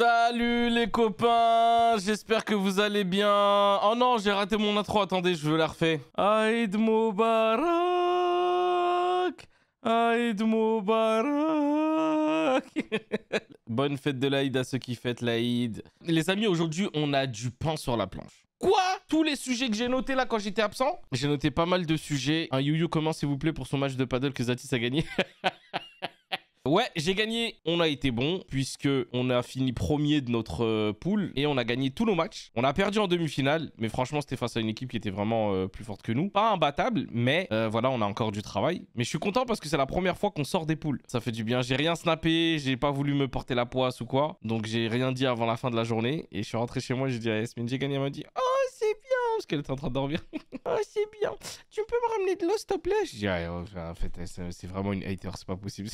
Salut les copains, j'espère que vous allez bien. Oh non, j'ai raté mon intro, attendez, je veux la refaire. Aïd Moubarak, Aïd Moubarak. Bonne fête de l'Aïd à ceux qui fêtent l'Aïd. Les amis, aujourd'hui, on a du pain sur la planche. Quoi? Tous les sujets que j'ai notés là quand j'étais absent? J'ai noté pas mal de sujets. Un you comment s'il vous plaît pour son match de paddle que Zatis a gagné. Ouais, j'ai gagné. On a été bon puisque on a fini premier de notre pool et on a gagné tous nos matchs. On a perdu en demi-finale, mais franchement, c'était face à une équipe qui était vraiment plus forte que nous. Pas imbattable, mais voilà, on a encore du travail. Mais je suis content parce que c'est la première fois qu'on sort des poules. Ça fait du bien. J'ai rien snappé, j'ai pas voulu me porter la poisse ou quoi. Donc, j'ai rien dit avant la fin de la journée. Et je suis rentré chez moi, j'ai dit à Yasmine, j'ai gagné. Elle m'a dit, oh, c'est bien. Parce qu'elle était en train de dormir. Oh, c'est bien. Tu peux me ramener de l'eau, s'il te plaît? Je dis, en fait, c'est vraiment une hater, c'est pas possible.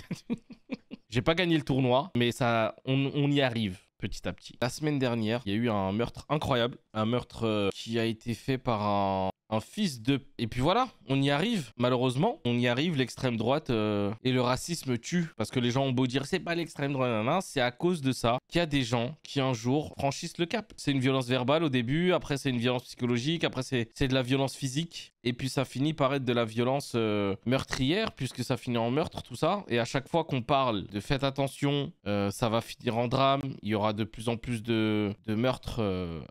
J'ai pas gagné le tournoi, mais ça, on y arrive petit à petit. La semaine dernière, il y a eu un meurtre incroyable. Un meurtre qui a été fait par un fils de... Et puis voilà, on y arrive. Malheureusement, on y arrive. L'extrême droite et le racisme tue. Parce que les gens ont beau dire, c'est pas l'extrême droite, c'est à cause de ça qu'il y a des gens qui un jour franchissent le cap. C'est une violence verbale au début, après c'est une violence psychologique, après c'est de la violence physique. Et puis ça finit par être de la violence meurtrière, puisque ça finit en meurtre, tout ça. Et à chaque fois qu'on parle de faites attention, ça va finir en drame. Il y aura de plus en plus de meurtres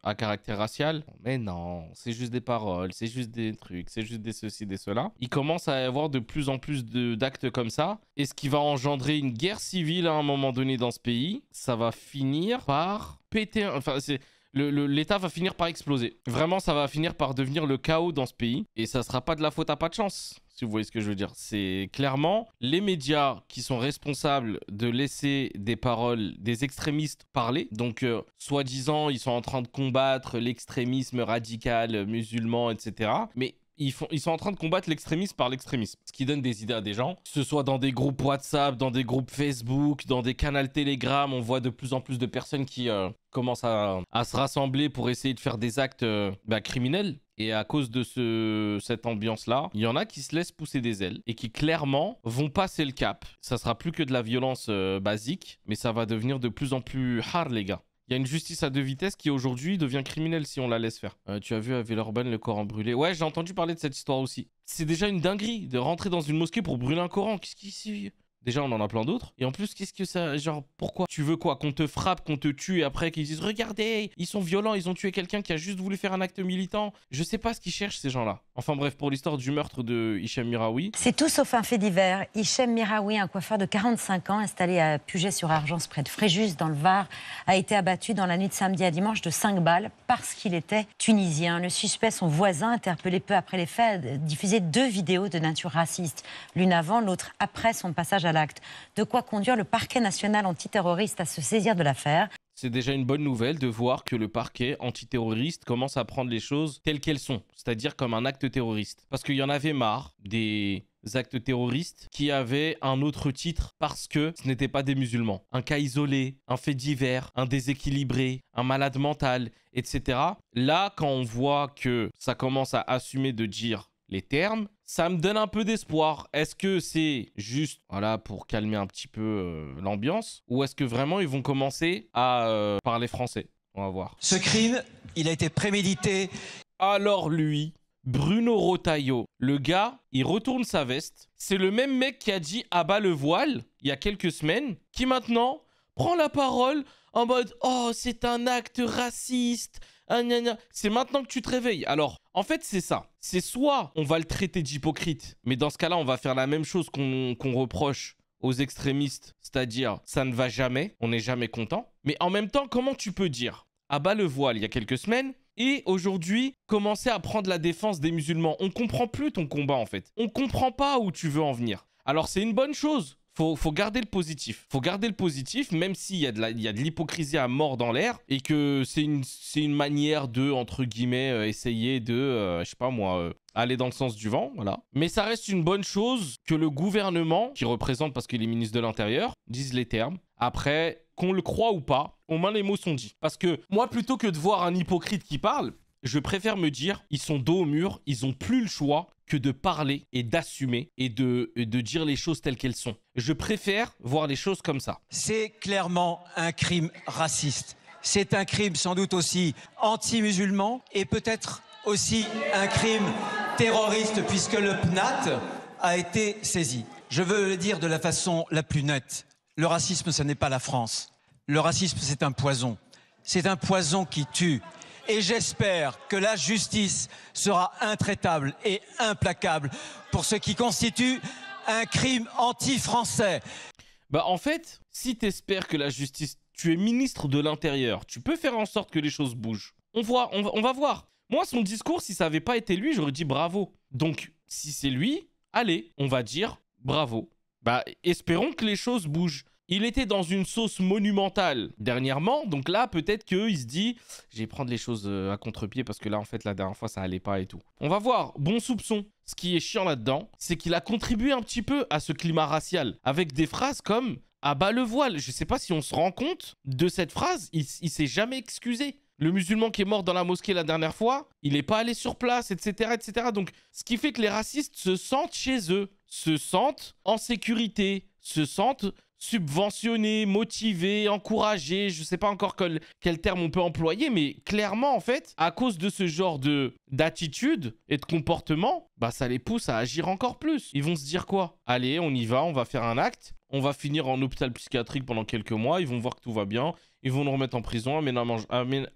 à caractère racial. Mais non, c'est juste des paroles, c'est juste des trucs, c'est juste des ceci, des cela. Il commence à y avoir de plus en plus d'actes comme ça. Et ce qui va engendrer une guerre civile à un moment donné dans ce pays, ça va finir par péter... Enfin, c'est... L'État va finir par exploser. Vraiment, ça va finir par devenir le chaos dans ce pays. Et ça sera pas de la faute à pas de chance, si vous voyez ce que je veux dire. C'est clairement les médias qui sont responsables de laisser des paroles des extrémistes parler. Donc, soi-disant, ils sont en train de combattre l'extrémisme radical, musulman, etc. Mais... Ils sont en train de combattre l'extrémisme par l'extrémisme. Ce qui donne des idées à des gens. Que ce soit dans des groupes WhatsApp, dans des groupes Facebook, dans des canaux Telegram. On voit de plus en plus de personnes qui commencent à se rassembler pour essayer de faire des actes criminels. Et à cause de cette ambiance-là, il y en a qui se laissent pousser des ailes et qui clairement vont passer le cap. Ça sera plus que de la violence basique, mais ça va devenir de plus en plus hard, les gars. Il y a une justice à deux vitesses qui aujourd'hui devient criminelle si on la laisse faire. Tu as vu à Villeurbanne le Coran brûlé? Ouais, j'ai entendu parler de cette histoire aussi. C'est déjà une dinguerie de rentrer dans une mosquée pour brûler un Coran. Qu'est-ce qui... Déjà, on en a plein d'autres. Et en plus, qu'est-ce que ça... Genre, pourquoi? Tu veux quoi? Qu'on te frappe, qu'on te tue et après qu'ils disent « Regardez, ils sont violents, ils ont tué quelqu'un qui a juste voulu faire un acte militant. » Je sais pas ce qu'ils cherchent, ces gens-là. Enfin bref, pour l'histoire du meurtre de Hichem Miraoui. C'est tout sauf un fait divers. Hichem Miraoui, un coiffeur de 45 ans, installé à Puget-sur-Argence, près de Fréjus, dans le Var, a été abattu dans la nuit de samedi à dimanche de 5 balles parce qu'il était tunisien. Le suspect, son voisin, interpellé peu après les faits, a diffusé 2 vidéos de nature raciste. L'une avant, l'autre après son passage à l'acte. De quoi conduire le parquet national antiterroriste à se saisir de l'affaire. C'est déjà une bonne nouvelle de voir que le parquet antiterroriste commence à prendre les choses telles qu'elles sont, c'est-à-dire comme un acte terroriste. Parce qu'il y en avait marre des actes terroristes qui avaient un autre titre parce que ce n'étaient pas des musulmans. Un cas isolé, un fait divers, un déséquilibré, un malade mental, etc. Là, quand on voit que ça commence à assumer de dire les termes, ça me donne un peu d'espoir. Est-ce que c'est juste voilà, pour calmer un petit peu l'ambiance ou est-ce que vraiment ils vont commencer à parler français? On va voir. Ce crime, il a été prémédité. Alors lui, Bruno Rotaillot, le gars, il retourne sa veste. C'est le même mec qui a dit « abat le voile » il y a quelques semaines, qui maintenant prend la parole en mode « oh, c'est un acte raciste ». C'est maintenant que tu te réveilles. Alors, en fait, c'est ça. C'est soit on va le traiter d'hypocrite, mais dans ce cas-là, on va faire la même chose qu'on reproche aux extrémistes, c'est-à-dire ça ne va jamais, on n'est jamais content. Mais en même temps, comment tu peux dire abat le voile il y a quelques semaines et aujourd'hui commencer à prendre la défense des musulmans? On comprend plus ton combat en fait. On comprend pas où tu veux en venir. Alors c'est une bonne chose. Faut garder le positif. Faut garder le positif, même s'il y a de l'hypocrisie à mort dans l'air et que c'est une manière de, entre guillemets, essayer de, je sais pas moi, aller dans le sens du vent, voilà. Mais ça reste une bonne chose que le gouvernement, qui représente parce qu'il est ministre de l'Intérieur, dise les termes. Après, qu'on le croit ou pas, au moins les mots sont dits. Parce que moi, plutôt que de voir un hypocrite qui parle, je préfère me dire, ils sont dos au mur, ils ont plus le choix que de parler et d'assumer et de dire les choses telles qu'elles sont. Je préfère voir les choses comme ça. C'est clairement un crime raciste. C'est un crime sans doute aussi anti-musulman et peut-être aussi un crime terroriste puisque le PNAT a été saisi. Je veux le dire de la façon la plus nette. Le racisme, ce n'est pas la France. Le racisme, c'est un poison. C'est un poison qui tue. Et j'espère que la justice sera intraitable et implacable pour ce qui constitue un crime anti-français. Bah en fait, si t'espères que la justice... Tu es ministre de l'Intérieur, tu peux faire en sorte que les choses bougent. On va voir. Moi, son discours, si ça n'avait pas été lui, j'aurais dit bravo. Donc, si c'est lui, allez, on va dire bravo. Bah, espérons que les choses bougent. Il était dans une sauce monumentale dernièrement, donc là, peut-être qu'il se dit « Je vais prendre les choses à contre-pied parce que là, en fait, la dernière fois, ça allait pas et tout. » On va voir, bon soupçon. Ce qui est chiant là-dedans, c'est qu'il a contribué un petit peu à ce climat racial, avec des phrases comme « Ah bah le voile ». Je sais pas si on se rend compte de cette phrase, il s'est jamais excusé. Le musulman qui est mort dans la mosquée la dernière fois, il n'est pas allé sur place, etc., etc. Donc, ce qui fait que les racistes se sentent chez eux, se sentent en sécurité, se sentent subventionnés, motivés, encouragés. Je ne sais pas encore quel terme on peut employer, mais clairement, en fait, à cause de ce genre d'attitude et de comportement, bah, ça les pousse à agir encore plus. Ils vont se dire quoi? Allez, on y va, on va faire un acte. On va finir en hôpital psychiatrique pendant quelques mois. Ils vont voir que tout va bien. Ils vont nous remettre en prison,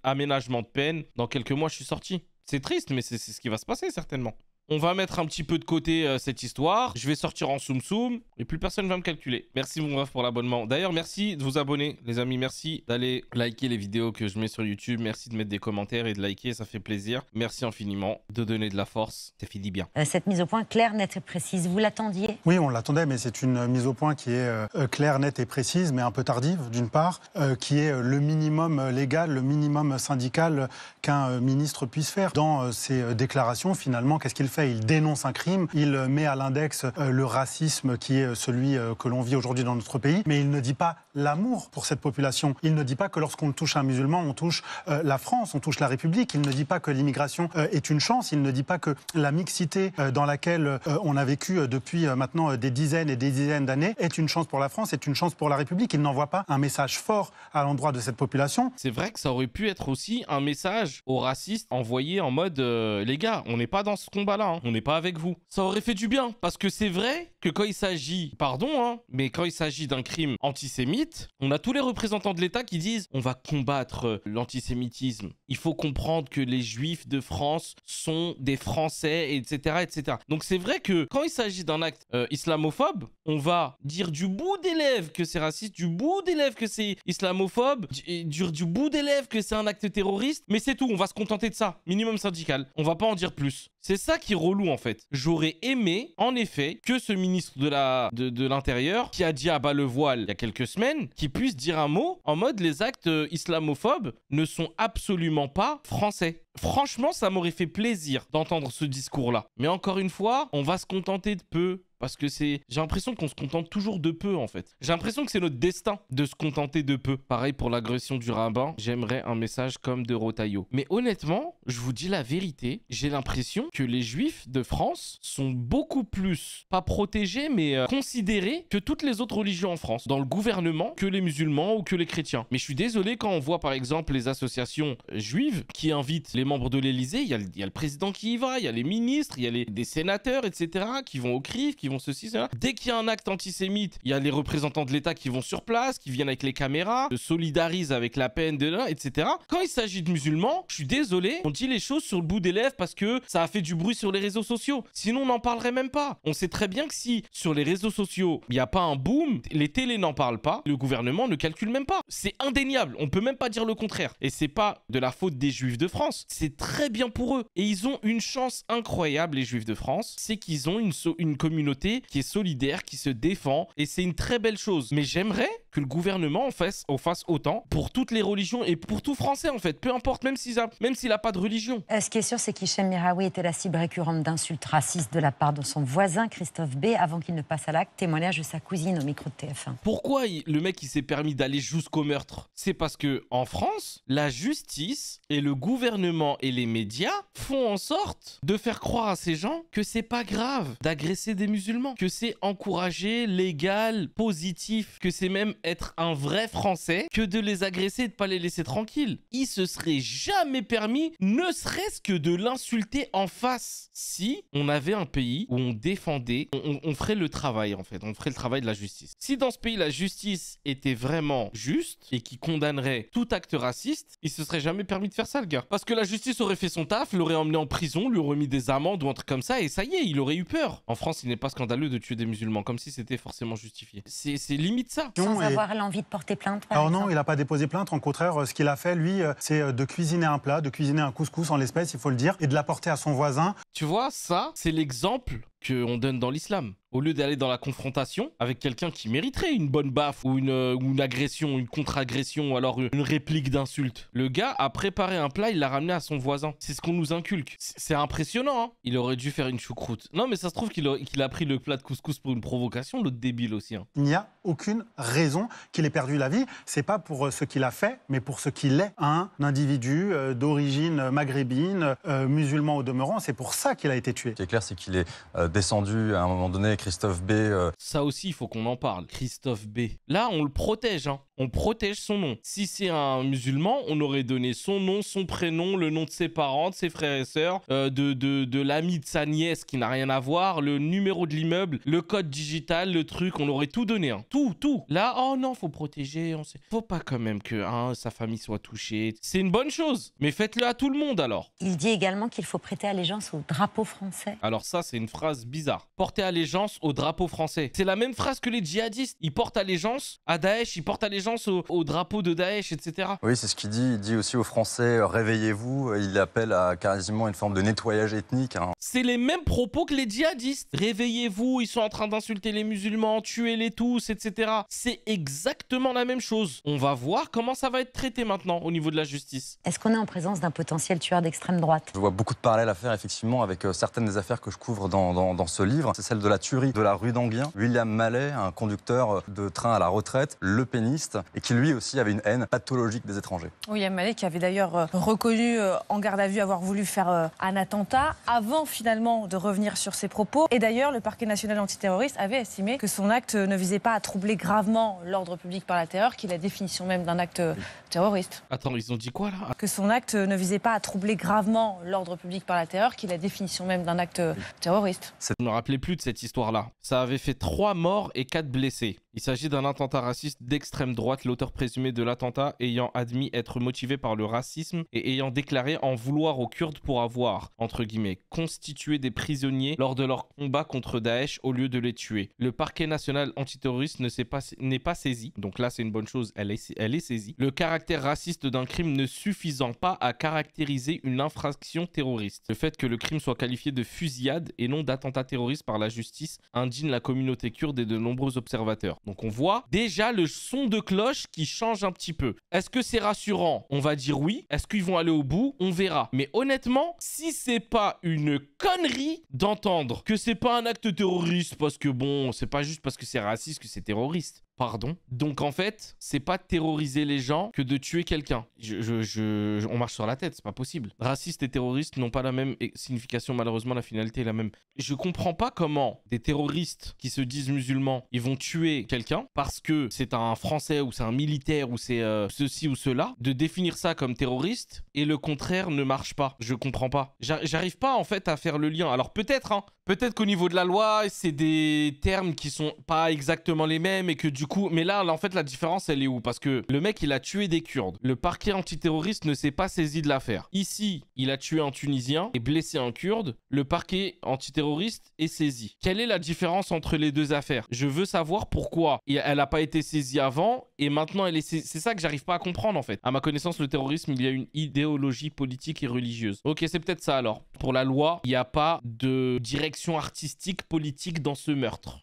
aménagement de peine. Dans quelques mois, je suis sorti. C'est triste, mais c'est ce qui va se passer, certainement. On va mettre un petit peu de côté cette histoire. Je vais sortir en Soum Soum et plus personne ne va me calculer. Merci mon ref pour l'abonnement. D'ailleurs, merci de vous abonner, les amis. Merci d'aller liker les vidéos que je mets sur YouTube. Merci de mettre des commentaires et de liker, ça fait plaisir. Merci infiniment de donner de la force. Ça fait du bien. Cette mise au point claire, nette et précise, vous l'attendiez? Oui, on l'attendait, mais c'est une mise au point qui est claire, nette et précise, mais un peu tardive, d'une part, qui est le minimum légal, le minimum syndical qu'un ministre puisse faire. Dans ses déclarations, finalement, qu'est-ce qu'il fait? Il dénonce un crime, il met à l'index le racisme qui est celui que l'on vit aujourd'hui dans notre pays, mais il ne dit pas l'amour pour cette population. Il ne dit pas que lorsqu'on touche un musulman, on touche la France, on touche la République. Il ne dit pas que l'immigration est une chance. Il ne dit pas que la mixité dans laquelle on a vécu depuis maintenant des dizaines et des dizaines d'années est une chance pour la France, est une chance pour la République. Il n'envoie pas un message fort à l'endroit de cette population. C'est vrai que ça aurait pu être aussi un message aux racistes envoyé en mode les gars, on n'est pas dans ce combat-là. On n'est pas avec vous. Ça aurait fait du bien. Parce que c'est vrai que quand il s'agit, pardon, mais quand il s'agit d'un crime antisémite, on a tous les représentants de l'État qui disent on va combattre l'antisémitisme. Il faut comprendre que les Juifs de France sont des Français, etc., etc. Donc c'est vrai que quand il s'agit d'un acte islamophobe, on va dire du bout des lèvres que c'est raciste, du bout des lèvres que c'est islamophobe, du bout des lèvres que c'est un acte terroriste, mais c'est tout. On va se contenter de ça. Minimum syndical. On va pas en dire plus. C'est ça qui est relou en fait. J'aurais aimé en effet que ce ministre de l'Intérieur qui a dit à bas le voile il y a quelques semaines, qui puisse dire un mot en mode les actes islamophobes ne sont absolument pas français. Franchement, ça m'aurait fait plaisir d'entendre ce discours-là. Mais encore une fois, on va se contenter de peu. Parce que j'ai l'impression qu'on se contente toujours de peu, en fait. J'ai l'impression que c'est notre destin de se contenter de peu. Pareil pour l'agression du rabbin, j'aimerais un message comme de Rotaillot. Mais honnêtement, je vous dis la vérité, j'ai l'impression que les Juifs de France sont beaucoup plus, pas protégés, mais considérés que toutes les autres religions en France. Dans le gouvernement, que les musulmans ou que les chrétiens. Mais je suis désolé quand on voit, par exemple, les associations juives qui invitent les membres de l'Élysée, il y a le président qui y va, il y a les ministres, il y a des sénateurs, etc., qui vont au CRIF, qui vont ceci, cela. Dès qu'il y a un acte antisémite, il y a les représentants de l'État qui vont sur place, qui viennent avec les caméras, se solidarisent avec la peine de là, etc. Quand il s'agit de musulmans, je suis désolé, on dit les choses sur le bout des lèvres parce que ça a fait du bruit sur les réseaux sociaux. Sinon, on n'en parlerait même pas. On sait très bien que si sur les réseaux sociaux, il n'y a pas un boom, les télés n'en parlent pas, le gouvernement ne calcule même pas. C'est indéniable. On peut même pas dire le contraire. Et c'est pas de la faute des Juifs de France. C'est très bien pour eux. Et ils ont une chance incroyable, les Juifs de France, c'est qu'ils ont une communauté qui est solidaire, qui se défend, et c'est une très belle chose. Mais j'aimerais que le gouvernement en fasse autant pour toutes les religions et pour tout Français en fait, peu importe, même s'il a pas de religion. Ce qui est sûr, c'est qu'Hichem Miraoui était la cible récurrente d'insultes racistes de la part de son voisin Christophe B. avant qu'il ne passe à l'acte. Témoignage de sa cousine au micro de TF1. Pourquoi le mec il s'est permis d'aller jusqu'au meurtre? C'est parce que en France, la justice et le gouvernement et les médias font en sorte de faire croire à ces gens que c'est pas grave d'agresser des musulmans, que c'est encouragé, légal, positif, que c'est même être un vrai Français que de les agresser et de pas les laisser tranquilles. Il se serait jamais permis, ne serait-ce que de l'insulter en face. Si on avait un pays où on défendait, on ferait le travail en fait, on ferait le travail de la justice. Si dans ce pays la justice était vraiment juste et qui condamnerait tout acte raciste, il se serait jamais permis de faire ça le gars. Parce que la justice aurait fait son taf, l'aurait emmené en prison, lui aurait mis des amendes ou un truc comme ça et ça y est, il aurait eu peur. En France, il n'est pas scandaleux de tuer des musulmans, comme si c'était forcément justifié. C'est limite ça. Sans avoir l'envie de porter plainte, par Alors exemple. non, il n'a pas déposé plainte. En contraire, ce qu'il a fait, lui, c'est de cuisiner un plat, de cuisiner un couscous en l'espèce, il faut le dire, et de l'apporter à son voisin. Tu vois, ça, c'est l'exemple qu'on donne dans l'islam. Au lieu d'aller dans la confrontation avec quelqu'un qui mériterait une bonne baffe ou une agression, une contre-agression ou alors une réplique d'insulte, le gars a préparé un plat, il l'a ramené à son voisin. C'est ce qu'on nous inculque. C'est impressionnant, hein. Il aurait dû faire une choucroute. Non, mais ça se trouve qu'il a pris le plat de couscous pour une provocation, l'autre débile aussi. Hein. Il n'y a aucune raison qu'il ait perdu la vie. C'est pas pour ce qu'il a fait, mais pour ce qu'il est. Un individu d'origine maghrébine, musulman au demeurant, c'est pour ça qu'il a été tué. Ce qui est clair, c'est qu'il est descendu à un moment donné, Christophe B. Ça aussi, il faut qu'on en parle. Christophe B. Là, on le protège, hein. On protège son nom. Si c'est un musulman, on aurait donné son nom, son prénom, le nom de ses parents, de ses frères et sœurs, de l'ami de sa nièce qui n'a rien à voir, le numéro de l'immeuble, le code digital, le truc, on aurait tout donné, hein. Tout. Là, oh non, faut protéger. Faut pas quand même que sa famille soit touchée. C'est une bonne chose, mais faites-le à tout le monde alors. Il dit également qu'il faut prêter allégeance au drapeau français. Alors ça, c'est une phrase bizarre. Porter allégeance au drapeau français. C'est la même phrase que les djihadistes. Ils portent allégeance à Daesh, ils portent allégeance au drapeau de Daesh, etc. Oui, c'est ce qu'il dit. Il dit aussi aux Français, réveillez-vous. Il appelle à quasiment une forme de nettoyage ethnique. Hein. C'est les mêmes propos que les djihadistes. Réveillez-vous, ils sont en train d'insulter les musulmans, tuez-les tous, etc. C'est exactement la même chose. On va voir comment ça va être traité maintenant au niveau de la justice. Est-ce qu'on est en présence d'un potentiel tueur d'extrême droite? Je vois beaucoup de parallèles à faire effectivement avec certaines des affaires que je couvre dans ce livre. C'est celle de la tuerie de la rue d'Anguien. William Mallet, un conducteur de train à la retraite, le péniste, et qui lui aussi avait une haine pathologique des étrangers. William Mallet qui avait d'ailleurs reconnu en garde à vue avoir voulu faire un attentat avant finalement de revenir sur ses propos. Et d'ailleurs, le parquet national antiterroriste avait estimé que son acte ne visait pas à troubler gravement l'ordre public par la terreur, qui est la définition même d'un acte terroriste. Attends, ils ont dit quoi là? Que son acte ne visait pas à troubler gravement l'ordre public par la terreur, qui est la définition même d'un acte terroriste. Je ne me rappelais plus de cette histoire-là. Ça avait fait 3 morts et 4 blessés. Il s'agit d'un attentat raciste d'extrême droite, l'auteur présumé de l'attentat ayant admis être motivé par le racisme et ayant déclaré en vouloir aux Kurdes pour avoir, entre guillemets, constitué des prisonniers lors de leur combat contre Daesh au lieu de les tuer. Le parquet national antiterroriste n'est pas saisi, donc là c'est une bonne chose, elle est saisie. Le caractère raciste d'un crime ne suffisant pas à caractériser une infraction terroriste. Le fait que le crime soit qualifié de fusillade et non d'attentat terroriste par la justice indigne la communauté kurde et de nombreux observateurs. Donc on voit déjà le son de cloche qui change un petit peu. Est-ce que c'est rassurant? On va dire oui. Est-ce qu'ils vont aller au bout? On verra. Mais honnêtement, si c'est pas une connerie d'entendre que c'est pas un acte terroriste parce que bon, c'est pas juste parce que c'est raciste que c'est terroriste. Pardon. Donc en fait, c'est pas de terroriser les gens que de tuer quelqu'un. On marche sur la tête, c'est pas possible. Raciste et terroriste n'ont pas la même signification, malheureusement la finalité est la même. Je comprends pas comment des terroristes qui se disent musulmans, ils vont tuer quelqu'un parce que c'est un Français ou c'est un militaire ou c'est ceci ou cela. De définir ça comme terroriste et le contraire ne marche pas. Je comprends pas. J'arrive pas en fait à faire le lien. Alors peut-être, hein. Peut-être qu'au niveau de la loi, c'est des termes qui sont pas exactement les mêmes et que du coup... Mais là, en fait, la différence, elle est où? Parce que le mec, il a tué des Kurdes. Le parquet antiterroriste ne s'est pas saisi de l'affaire. Ici, il a tué un Tunisien et blessé un Kurde. Le parquet antiterroriste est saisi. Quelle est la différence entre les deux affaires? Je veux savoir pourquoi elle n'a pas été saisie avant et maintenant elle est saisie. C'est ça que j'arrive pas à comprendre, en fait. À ma connaissance, le terrorisme, il y a une idéologie politique et religieuse. Ok, c'est peut-être ça alors. Pour la loi, il n'y a pas de direction artistique politique dans ce meurtre.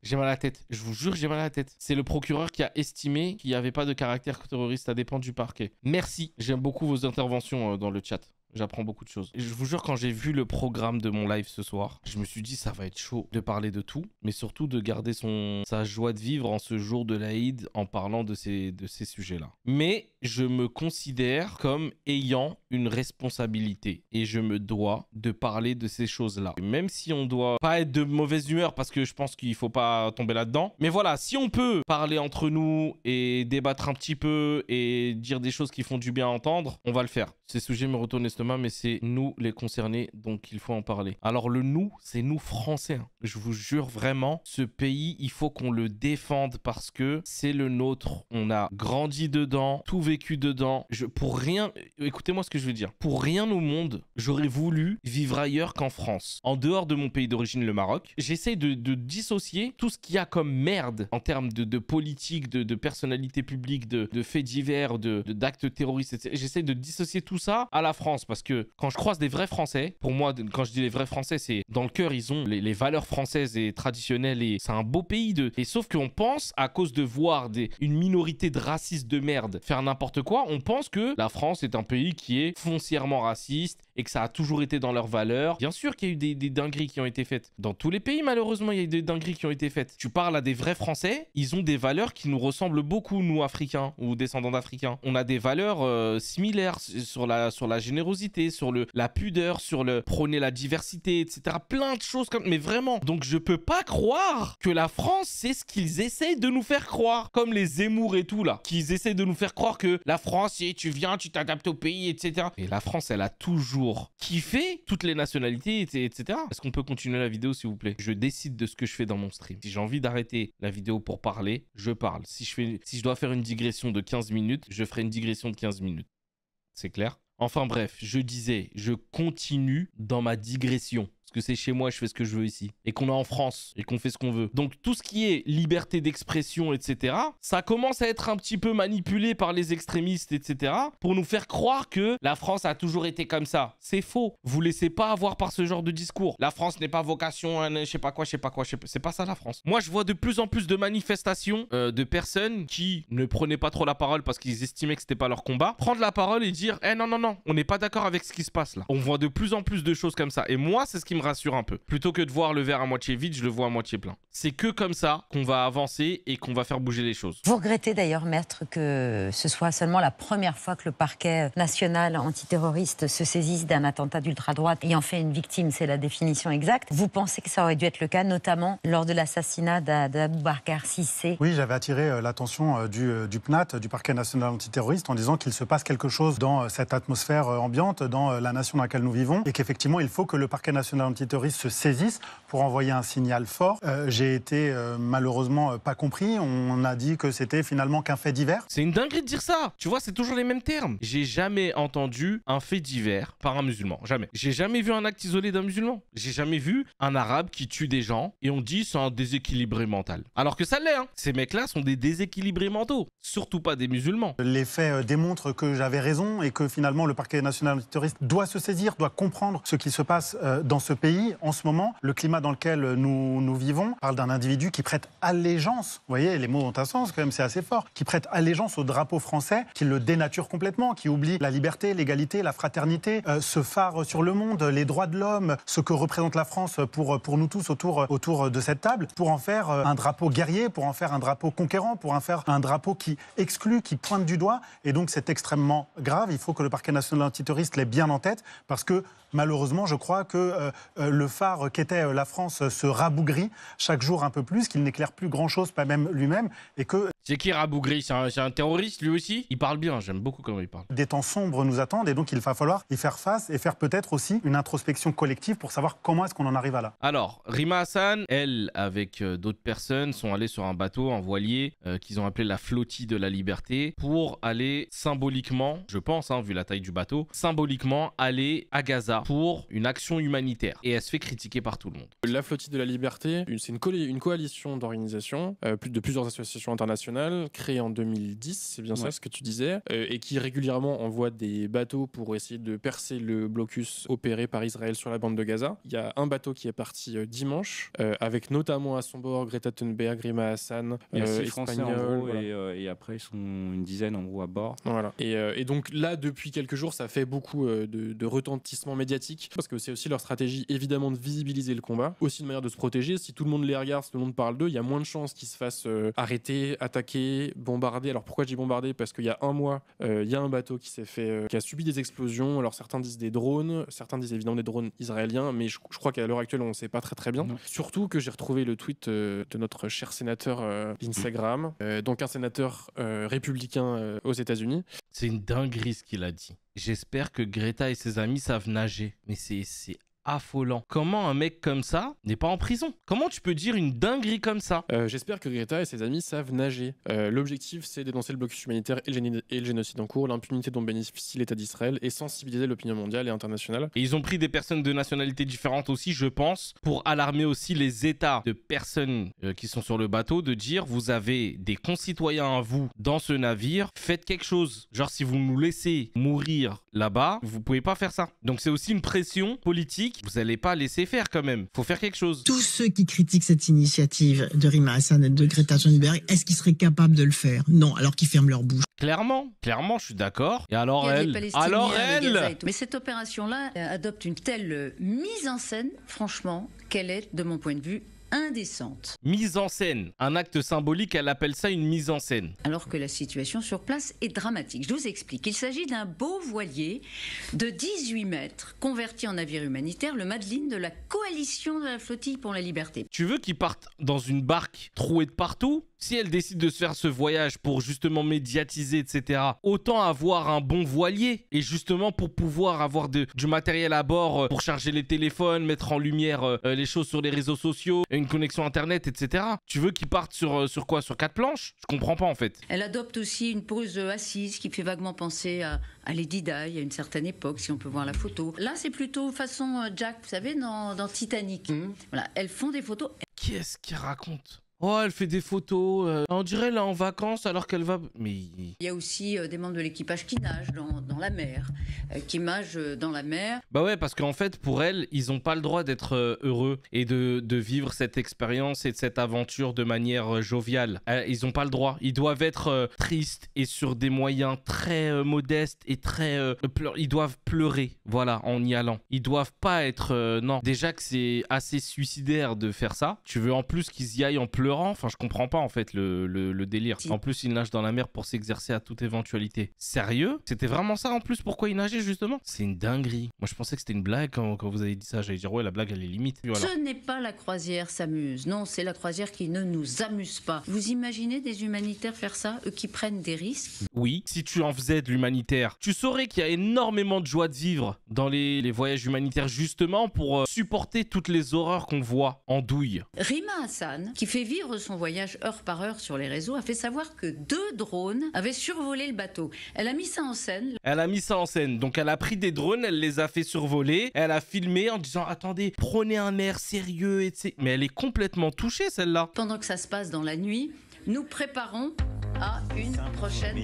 J'ai mal à la tête. Je vous jure, j'ai mal à la tête. C'est le procureur qui a estimé qu'il n'y avait pas de caractère terroriste. Ça dépend du parquet. Merci. J'aime beaucoup vos interventions dans le chat. J'apprends beaucoup de choses. Et je vous jure, quand j'ai vu le programme de mon live ce soir, je me suis dit ça va être chaud de parler de tout, mais surtout de garder sa joie de vivre en ce jour de l'Aïd en parlant de ces sujets-là. Mais je me considère comme ayant une responsabilité et je me dois de parler de ces choses-là. Même si on doit pas être de mauvaise humeur parce que je pense qu'il faut pas tomber là-dedans. Mais voilà, si on peut parler entre nous et débattre un petit peu et dire des choses qui font du bien à entendre, on va le faire. Ces sujets me retournent l'estomac, mais c'est nous les concernés, donc il faut en parler. Alors le nous, c'est nous Français. Je vous jure vraiment, ce pays, il faut qu'on le défende parce que c'est le nôtre. On a grandi dedans, tout vécu dedans. Pour rien, écoutez-moi ce que je veux dire. Pour rien au monde, j'aurais voulu vivre ailleurs qu'en France. En dehors de mon pays d'origine, le Maroc, j'essaie de dissocier tout ce qu'il y a comme merde en termes de politique, de personnalité publique, de faits divers, d'actes terroristes, etc. J'essaie de dissocier tout ça à la France parce que quand je croise des vrais Français, pour moi, quand je dis les vrais Français, c'est dans le cœur, ils ont les valeurs françaises et traditionnelles et c'est un beau pays et sauf qu'on pense, à cause de voir une minorité de racistes de merde faire n'importe quoi, on pense que la France est un pays qui est foncièrement raciste et que ça a toujours été dans leurs valeurs. Bien sûr qu'il y a eu des dingueries qui ont été faites. Dans tous les pays, malheureusement, il y a eu des dingueries qui ont été faites. Tu parles à des vrais Français, ils ont des valeurs qui nous ressemblent beaucoup, nous, Africains ou descendants d'Africains. On a des valeurs similaires sur la générosité, sur la pudeur, sur le prôner la diversité, etc. Plein de choses comme... Mais vraiment. Donc, je peux pas croire que la France, c'est ce qu'ils essayent de nous faire croire. Comme les Zemmour et tout, là. Qu'ils essayent de nous faire croire que la France, si tu viens, tu t'adaptes au pays, etc. Et la France, elle a toujours kiffé toutes les nationalités, etc. Est-ce qu'on peut continuer la vidéo, s'il vous plaît? Je décide de ce que je fais dans mon stream. Si j'ai envie d'arrêter la vidéo pour parler, je parle. Si je dois faire une digression de 15 minutes, je ferai une digression de 15 minutes. C'est clair? Enfin bref, je disais, je continue dans ma digression. Parce que c'est chez moi, je fais ce que je veux ici. Et qu'on est en France et qu'on fait ce qu'on veut. Donc tout ce qui est liberté d'expression, etc., ça commence à être un petit peu manipulé par les extrémistes, etc., pour nous faire croire que la France a toujours été comme ça. C'est faux. Vous laissez pas avoir par ce genre de discours. La France n'est pas vocation à je sais pas quoi. C'est pas ça la France. Moi, je vois de plus en plus de manifestations de personnes qui ne prenaient pas trop la parole parce qu'ils estimaient que c'était pas leur combat. Prendre la parole et dire, non, on n'est pas d'accord avec ce qui se passe là. On voit de plus en plus de choses comme ça. Et moi, c'est ce qui me rassure un peu. Plutôt que de voir le verre à moitié vide, je le vois à moitié plein. C'est que comme ça qu'on va avancer et qu'on va faire bouger les choses. Vous regrettez d'ailleurs, maître, que ce soit seulement la première fois que le parquet national antiterroriste se saisisse d'un attentat d'ultra-droite ayant fait une victime, c'est la définition exacte. Vous pensez que ça aurait dû être le cas, notamment lors de l'assassinat d'Aboubacar Cissé? Oui, j'avais attiré l'attention du PNAT, du parquet national antiterroriste, en disant qu'il se passe quelque chose dans cette atmosphère ambiante, dans la nation dans laquelle nous vivons, et qu'effectivement, il faut que le parquet national antiterroriste se saisissent pour envoyer un signal fort. J'ai été malheureusement pas compris. On a dit que c'était finalement qu'un fait divers. C'est une dinguerie de dire ça. Tu vois, c'est toujours les mêmes termes. J'ai jamais entendu un fait divers par un musulman. Jamais. J'ai jamais vu un acte isolé d'un musulman. J'ai jamais vu un arabe qui tue des gens et on dit c'est un déséquilibré mental. Alors que ça l'est, hein. Ces mecs-là sont des déséquilibrés mentaux. Surtout pas des musulmans. Les faits démontrent que j'avais raison et que finalement le parquet national antiterroriste doit se saisir, doit comprendre ce qui se passe dans ce pays. En ce moment, le climat dans lequel nous vivons parle d'un individu qui prête allégeance, vous voyez, les mots ont un sens quand même, c'est assez fort, qui prête allégeance au drapeau français, qui le dénature complètement, qui oublie la liberté, l'égalité, la fraternité, ce phare sur le monde, les droits de l'homme, ce que représente la France pour nous tous autour de cette table, pour en faire un drapeau guerrier, pour en faire un drapeau conquérant, pour en faire un drapeau qui exclut, qui pointe du doigt. Et donc c'est extrêmement grave, il faut que le parquet national antiterroriste l'ait bien en tête, parce que malheureusement, je crois que le phare qu'était la France se rabougrit chaque jour un peu plus, qu'il n'éclaire plus grand-chose, pas même lui-même, et que... C'est qui rabougrit? C'est un terroriste, lui aussi? Il parle bien, j'aime beaucoup comment il parle. Des temps sombres nous attendent, et donc il va falloir y faire face et faire peut-être aussi une introspection collective pour savoir comment est-ce qu'on en arrive à là. Alors, Rima Hassan, elle, avec d'autres personnes, sont allées sur un bateau, un voilier, qu'ils ont appelé la flottille de la liberté, pour aller symboliquement, je pense, vu la taille du bateau, symboliquement aller à Gaza pour une action humanitaire. Et elle se fait critiquer par tout le monde. La flottille de la liberté, c'est une coalition d'organisations, de plusieurs associations internationales, international créé en 2010, c'est bien ça ce que tu disais, et qui régulièrement envoie des bateaux pour essayer de percer le blocus opéré par Israël sur la bande de Gaza. Il y a un bateau qui est parti dimanche, avec notamment à son bord Greta Thunberg, Rima Hassan, il y a 6 Français en gros, voilà. et après ils sont une dizaine en gros à bord. Voilà. Et donc là, depuis quelques jours, ça fait beaucoup de retentissement médiatique, parce que c'est aussi leur stratégie évidemment de visibiliser le combat, aussi une manière de se protéger. Si tout le monde les regarde, si tout le monde parle d'eux, il y a moins de chances qu'ils se fassent arrêter, attaquer, bombarder. Alors pourquoi je dis bombarder? Parce qu'il y a un mois, il y a un bateau qui s'est fait, qui a subi des explosions. Alors certains disent des drones, certains disent évidemment des drones israéliens, mais je crois qu'à l'heure actuelle on ne sait pas très bien. Surtout que j'ai retrouvé le tweet de notre cher sénateur d'Instagram, donc un sénateur républicain aux États-Unis. C'est une dinguerie ce qu'il a dit. J'espère que Greta et ses amis savent nager, mais c'est affolant. Comment un mec comme ça n'est pas en prison? Comment tu peux dire une dinguerie comme ça? J'espère que Greta et ses amis savent nager. L'objectif, c'est dénoncer le blocus humanitaire et le génocide en cours, l'impunité dont bénéficie l'État d'Israël et sensibiliser l'opinion mondiale et internationale. Et ils ont pris des personnes de nationalités différentes aussi, je pense, pour alarmer aussi les États de personnes qui sont sur le bateau, de dire vous avez des concitoyens à vous dans ce navire, faites quelque chose. Genre si vous nous laissez mourir là-bas, vous pouvez pas faire ça. Donc c'est aussi une pression politique. Vous n'allez pas laisser faire quand même. Faut faire quelque chose. Tous ceux qui critiquent cette initiative de Rima Hassan et de Greta Thunberg, est-ce qu'ils seraient capables de le faire? Non, alors qu'ils ferment leur bouche. Clairement, je suis d'accord. Et alors elle? Mais cette opération-là adopte une telle mise en scène, franchement, qu'elle est, de mon point de vue, indécente. Mise en scène. Un acte symbolique, elle appelle ça une mise en scène. Alors que la situation sur place est dramatique. Je vous explique. Il s'agit d'un beau voilier de 18 mètres, converti en navire humanitaire, le Madeleine de la coalition de la flottille pour la liberté. Tu veux qu'ils partent dans une barque trouée de partout? Si elle décide de se faire ce voyage pour justement médiatiser, etc., autant avoir un bon voilier. Et justement pour pouvoir avoir du matériel à bord pour charger les téléphones, mettre en lumière les choses sur les réseaux sociaux, une connexion internet, etc. Tu veux qu'ils partent sur quoi? Sur 4 planches? Je comprends pas en fait. Elle adopte aussi une pose assise qui fait vaguement penser à Lady Di à une certaine époque, si on peut voir la photo. Là, c'est plutôt façon Jack, vous savez, dans Titanic. Voilà, elles font des photos. Qu'est-ce qu'elle raconte? Oh, elle fait des photos. On dirait elle est en vacances alors qu'elle va... Mais... Il y a aussi des membres de l'équipage qui nagent dans la mer, qui nagent dans la mer. Bah ouais, parce qu'en fait, pour elle, ils n'ont pas le droit d'être heureux et de vivre cette expérience et de cette aventure de manière joviale. Ils n'ont pas le droit. Ils doivent être tristes et sur des moyens très modestes et très... ils doivent pleurer, voilà, en y allant. Ils doivent pas être... non, déjà que c'est assez suicidaire de faire ça. Tu veux en plus qu'ils y aillent en pleurant? Enfin, je comprends pas en fait le délire. En plus, il nage dans la mer pour s'exercer à toute éventualité. Sérieux? C'était vraiment ça en plus? Pourquoi il nageait justement? C'est une dinguerie. Moi, je pensais que c'était une blague quand vous avez dit ça. J'allais dire, ouais, la blague, elle est limite. Voilà. Ce n'est pas la croisière s'amuse. Non, c'est la croisière qui ne nous amuse pas. Vous imaginez des humanitaires faire ça? Eux qui prennent des risques? Oui, si tu en faisais de l'humanitaire, tu saurais qu'il y a énormément de joie de vivre dans les voyages humanitaires justement pour supporter toutes les horreurs qu'on voit en douille. Rima Hassan, qui fait vivre son voyage heure par heure sur les réseaux, a fait savoir que 2 drones avaient survolé le bateau. Elle a mis ça en scène. Donc elle a pris des drones, elle les a fait survoler, elle a filmé en disant attendez, prenez un air sérieux, etc. Mais elle est complètement touchée celle-là. Pendant que ça se passe dans la nuit, nous préparons à une prochaine...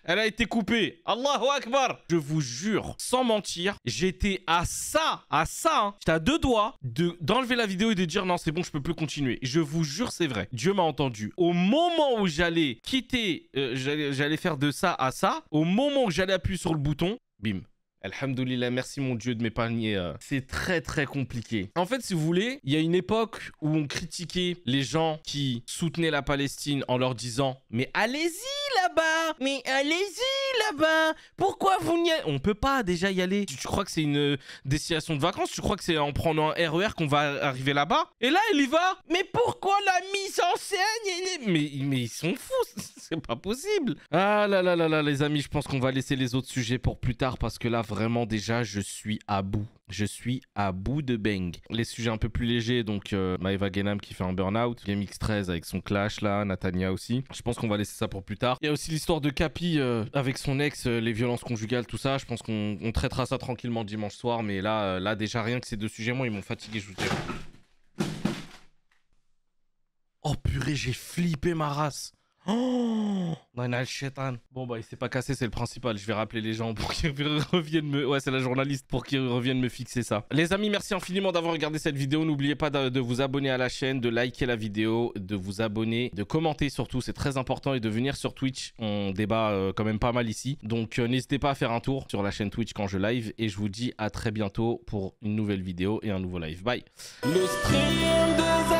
Elle a été coupée. Allahu Akbar. Je vous jure, sans mentir, j'étais à ça, hein. J'étais à 2 doigts d'enlever la vidéo et de dire non, c'est bon, je peux plus continuer. Je vous jure, c'est vrai. Dieu m'a entendu. Au moment où j'allais quitter, j'allais faire de ça à ça, au moment où j'allais appuyer sur le bouton, bim. Alhamdoulilah, merci mon Dieu de m'épargner. C'est très très compliqué. En fait, si vous voulez, il y a une époque où on critiquait les gens qui soutenaient la Palestine en leur disant « Mais allez-y là-bas! Mais allez-y là-bas! Pourquoi vous n'y allez ?» On peut pas déjà y aller. Tu crois que c'est une destination de vacances? Tu crois que c'est en prenant un RER qu'on va arriver là-bas? Et là, elle y va! Mais pourquoi la mise en scène? Mais ils sont fous! C'est pas possible! Ah là là là là, les amis, je pense qu'on va laisser les autres sujets pour plus tard parce que là, vraiment, déjà, je suis à bout. Je suis à bout de bang. Les sujets un peu plus légers, donc Maeva Genam qui fait un burn-out, GameX13 avec son clash là, Natania aussi. Je pense qu'on va laisser ça pour plus tard. Il y a aussi l'histoire de Capi avec son ex, les violences conjugales, tout ça. Je pense qu'on traitera ça tranquillement dimanche soir, mais là déjà rien que ces 2 sujets, moi ils m'ont fatigué, je vous dis. Oh purée, j'ai flippé ma race. Oh, bon bah il s'est pas cassé, c'est le principal. Je vais rappeler les gens pour qu'ils reviennent me... Ouais, c'est la journaliste pour qu'ils reviennent me fixer ça. Les amis, merci infiniment d'avoir regardé cette vidéo. N'oubliez pas de vous abonner à la chaîne, de liker la vidéo, de vous abonner, de commenter surtout, c'est très important, et de venir sur Twitch. On débat quand même pas mal ici. Donc n'hésitez pas à faire un tour sur la chaîne Twitch quand je live, et je vous dis à très bientôt pour une nouvelle vidéo et un nouveau live. Bye. Le stream des